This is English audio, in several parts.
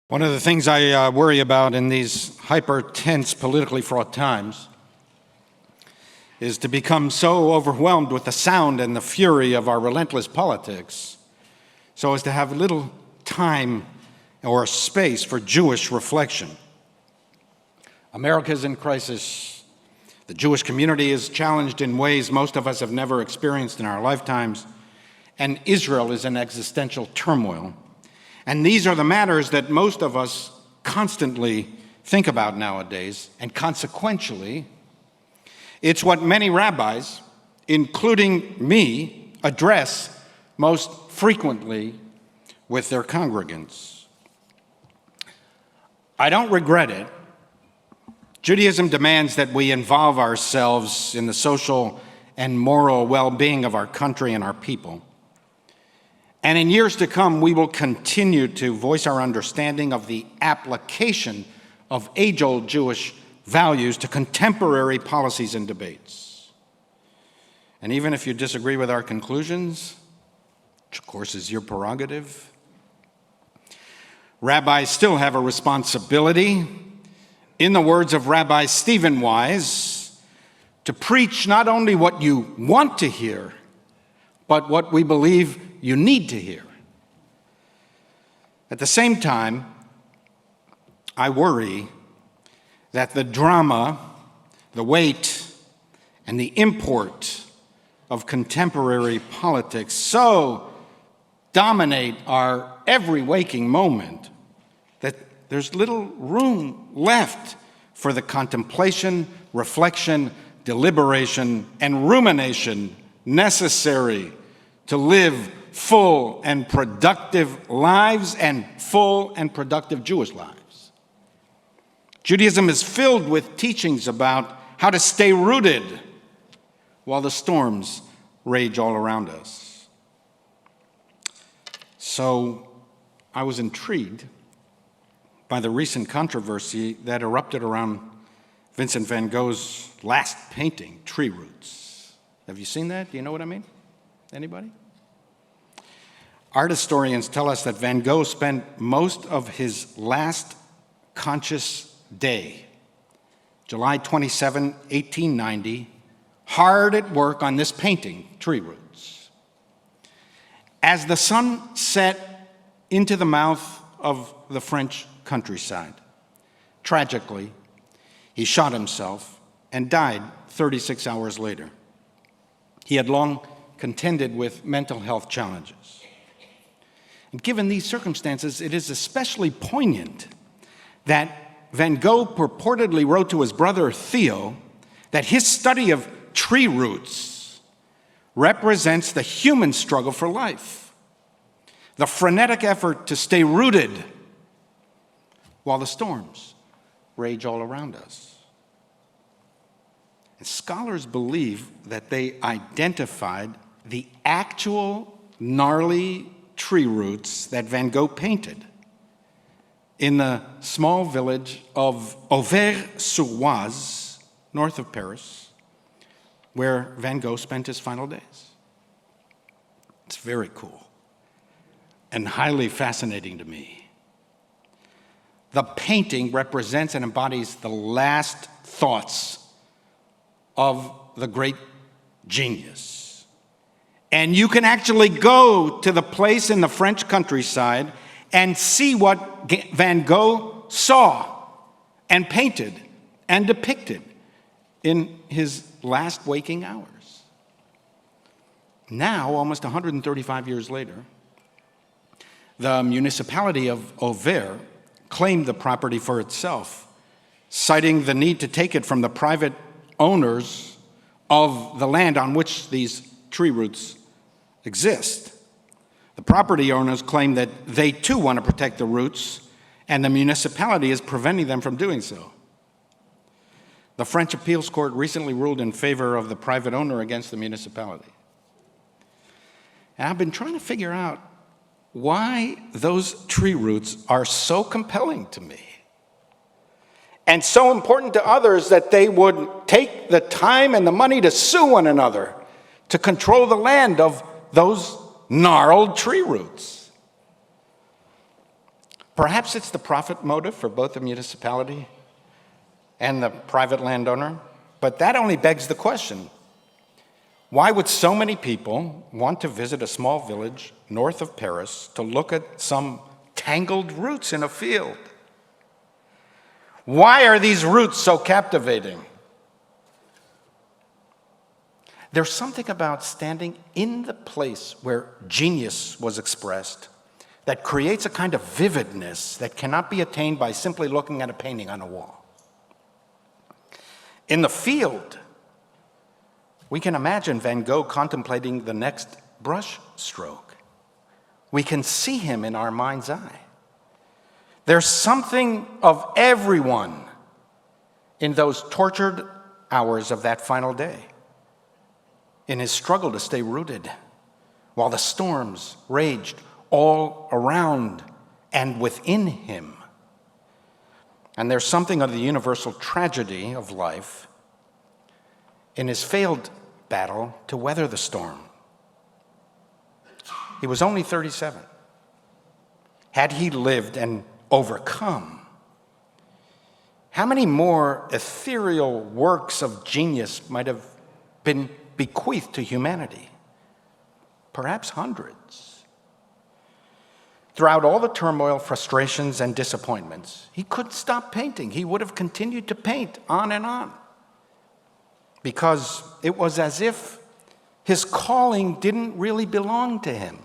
One of the things I worry about in these hyper-tense, politically fraught times is to become so overwhelmed with the sound and the fury of our relentless politics so as to have little time or space for Jewish reflection. America is in crisis. The Jewish community is challenged in ways most of us have never experienced in our lifetimes, and Israel is in existential turmoil. And these are the matters that most of us constantly think about nowadays, and consequentially, it's what many rabbis, including me, address most frequently with their congregants. I don't regret it. Judaism demands that we involve ourselves in the social and moral well-being of our country and our people. And in years to come, we will continue to voice our understanding of the application of age-old Jewish values to contemporary policies and debates. And even if you disagree with our conclusions, which of course is your prerogative, rabbis still have a responsibility, in the words of Rabbi Stephen Wise, to preach not only what you want to hear, but what we believe you need to hear. At the same time, I worry that the drama, the weight, and the import of contemporary politics so dominate our every waking moment that there's little room left for the contemplation, reflection, deliberation, and rumination necessary to live full and productive lives and full and productive Jewish lives. Judaism is filled with teachings about how to stay rooted while the storms rage all around us. So I was intrigued by the recent controversy that erupted around Vincent van Gogh's last painting, Tree Roots. Have you seen that? Do you know what I mean? Anybody? Art historians tell us that Van Gogh spent most of his last conscious day, July 27, 1890, hard at work on this painting, Tree Roots. As the sun set into the mouth of the French countryside, tragically, he shot himself and died 36 hours later. He had long contended with mental health challenges. And given these circumstances, it is especially poignant that Van Gogh purportedly wrote to his brother Theo that his study of tree roots represents the human struggle for life, the frenetic effort to stay rooted while the storms rage all around us. And scholars believe that they identified the actual gnarly tree roots that Van Gogh painted in the small village of Auvers-sur-Oise, north of Paris, where Van Gogh spent his final days. It's very cool and highly fascinating to me. The painting represents and embodies the last thoughts of the great genius. And you can actually go to the place in the French countryside and see what Van Gogh saw and painted and depicted in his last waking hours. Now, almost 135 years later, the municipality of Auvers claimed the property for itself, citing the need to take it from the private owners of the land on which these tree roots exist. The property owners claim that they too want to protect the roots, and the municipality is preventing them from doing so. The French appeals court recently ruled in favor of the private owner against the municipality. And I've been trying to figure out why those tree roots are so compelling to me and so important to others that they would take the time and the money to sue one another to control the land of those gnarled tree roots. Perhaps it's the profit motive for both the municipality and the private landowner, but that only begs the question, why would so many people want to visit a small village north of Paris to look at some tangled roots in a field? Why are these roots so captivating? There's something about standing in the place where genius was expressed that creates a kind of vividness that cannot be attained by simply looking at a painting on a wall. In the field, we can imagine Van Gogh contemplating the next brush stroke. We can see him in our mind's eye. There's something of everyone in those tortured hours of that final day, in his struggle to stay rooted while the storms raged all around and within him. And there's something of the universal tragedy of life in his failed battle to weather the storm. He was only 37. Had he lived and overcome, how many more ethereal works of genius might have been bequeathed to humanity? Perhaps hundreds. Throughout all the turmoil, frustrations, and disappointments, he couldn't stop painting. He would have continued to paint on and on, because it was as if his calling didn't really belong to him.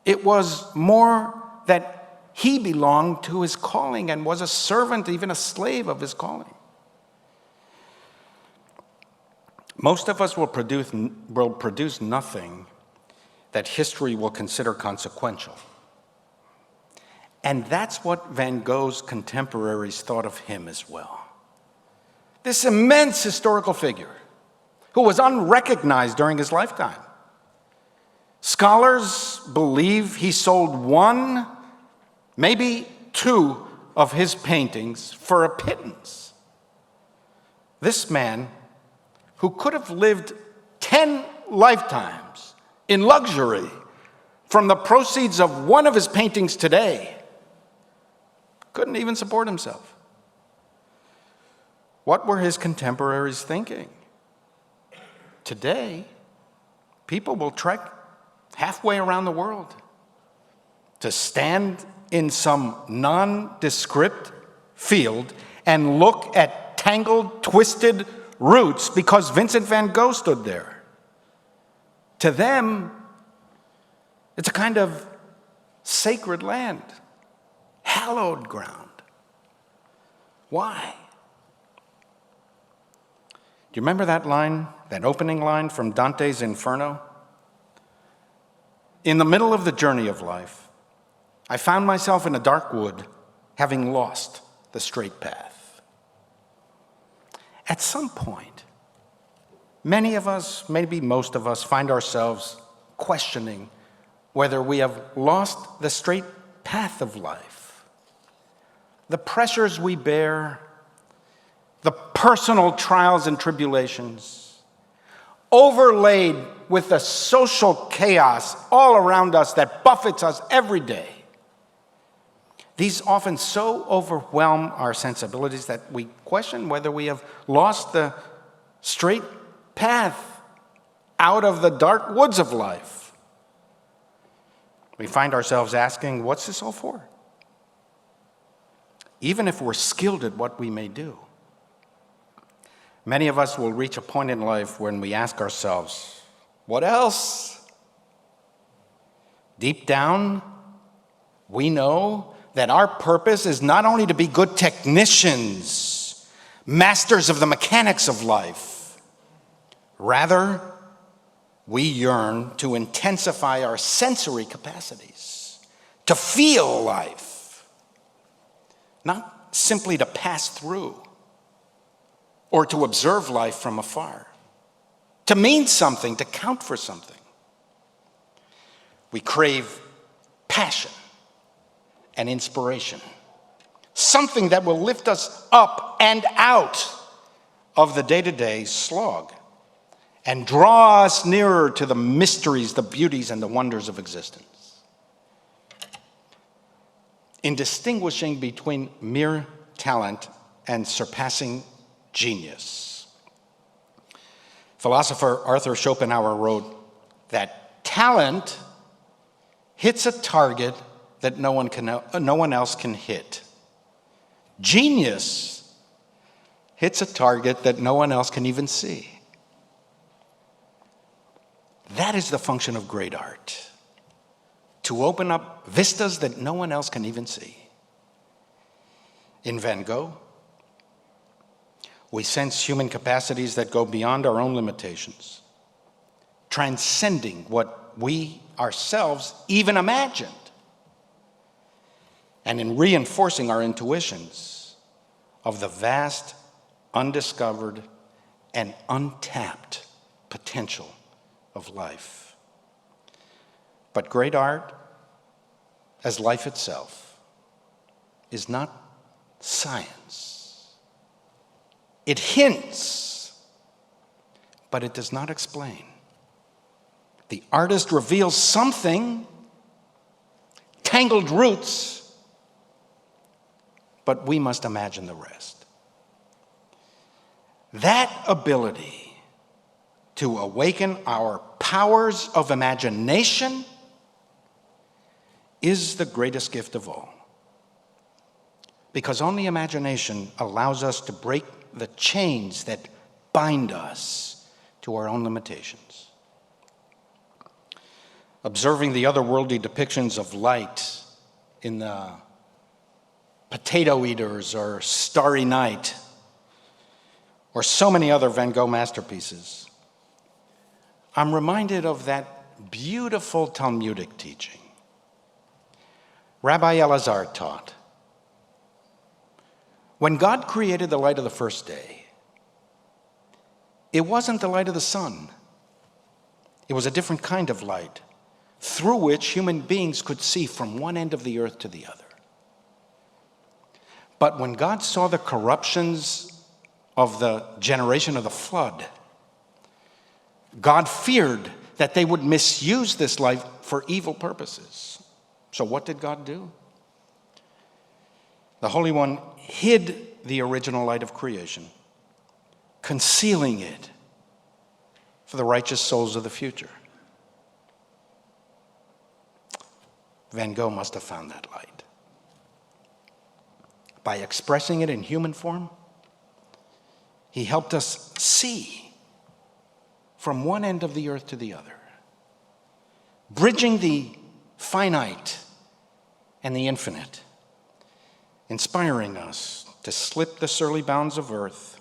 It was more that he belonged to his calling and was a servant, even a slave of his calling. Most of us will produce nothing that history will consider consequential. And that's what Van Gogh's contemporaries thought of him as well. This immense historical figure who was unrecognized during his lifetime. Scholars believe he sold one, maybe two of his paintings for a pittance. This man, who could have lived 10 lifetimes in luxury from the proceeds of one of his paintings today, couldn't even support himself. What were his contemporaries thinking? Today, people will trek halfway around the world to stand in some nondescript field and look at tangled, twisted roots because Vincent van Gogh stood there. To them, it's a kind of sacred land, hallowed ground. Why? Do you remember that line, that opening line from Dante's Inferno? In the middle of the journey of life, I found myself in a dark wood, having lost the straight path. At some point, many of us, maybe most of us, find ourselves questioning whether we have lost the straight path of life. The pressures we bear, the personal trials and tribulations, overlaid with the social chaos all around us that buffets us every day. These often so overwhelm our sensibilities that we question whether we have lost the straight path out of the dark woods of life. We find ourselves asking, what's this all for? Even if we're skilled at what we may do. Many of us will reach a point in life when we ask ourselves, what else? Deep down, we know that our purpose is not only to be good technicians, masters of the mechanics of life. Rather, we yearn to intensify our sensory capacities, to feel life, not simply to pass through or to observe life from afar, to mean something, to count for something. We crave passion and inspiration, something that will lift us up and out of the day-to-day slog and draw us nearer to the mysteries, the beauties, and the wonders of existence. in distinguishing between mere talent and surpassing genius. Philosopher Arthur Schopenhauer wrote that talent hits a target that no one else can hit. Genius hits a target that no one else can even see. That is the function of great art, to open up vistas that no one else can even see. In Van Gogh, we sense human capacities that go beyond our own limitations, transcending what we ourselves even imagined, and in reinforcing our intuitions of the vast, undiscovered, and untapped potential of life. But great art, as life itself, is not science. It hints, but it does not explain. The artist reveals something, tangled roots, but we must imagine the rest. That ability to awaken our powers of imagination is the greatest gift of all. Because only imagination allows us to break the chains that bind us to our own limitations. Observing the otherworldly depictions of light in the Potato Eaters or Starry Night, or so many other Van Gogh masterpieces, I'm reminded of that beautiful Talmudic teaching. Rabbi Elazar taught, when God created the light of the first day, it wasn't the light of the sun. It was a different kind of light through which human beings could see from one end of the earth to the other. But when God saw the corruptions of the generation of the flood, God feared that they would misuse this light for evil purposes. So what did God do? The Holy One hid the original light of creation, concealing it for the righteous souls of the future. Van Gogh must have found that light. By expressing it in human form, he helped us see from one end of the earth to the other, bridging the finite and the infinite, inspiring us to slip the surly bounds of earth,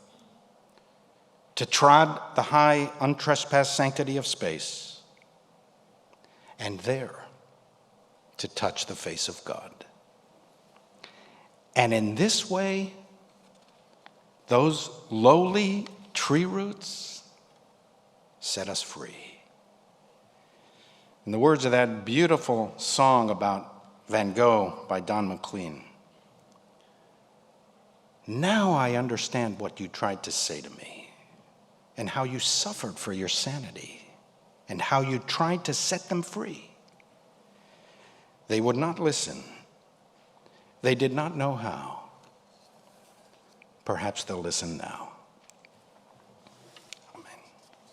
to trod the high, untrespassed sanctity of space, and there to touch the face of God. And in this way, those lowly tree roots set us free. In the words of that beautiful song about Van Gogh by Don McLean, now I understand what you tried to say to me, and how you suffered for your sanity, and how you tried to set them free. They would not listen. They did not know how. Perhaps they'll listen now.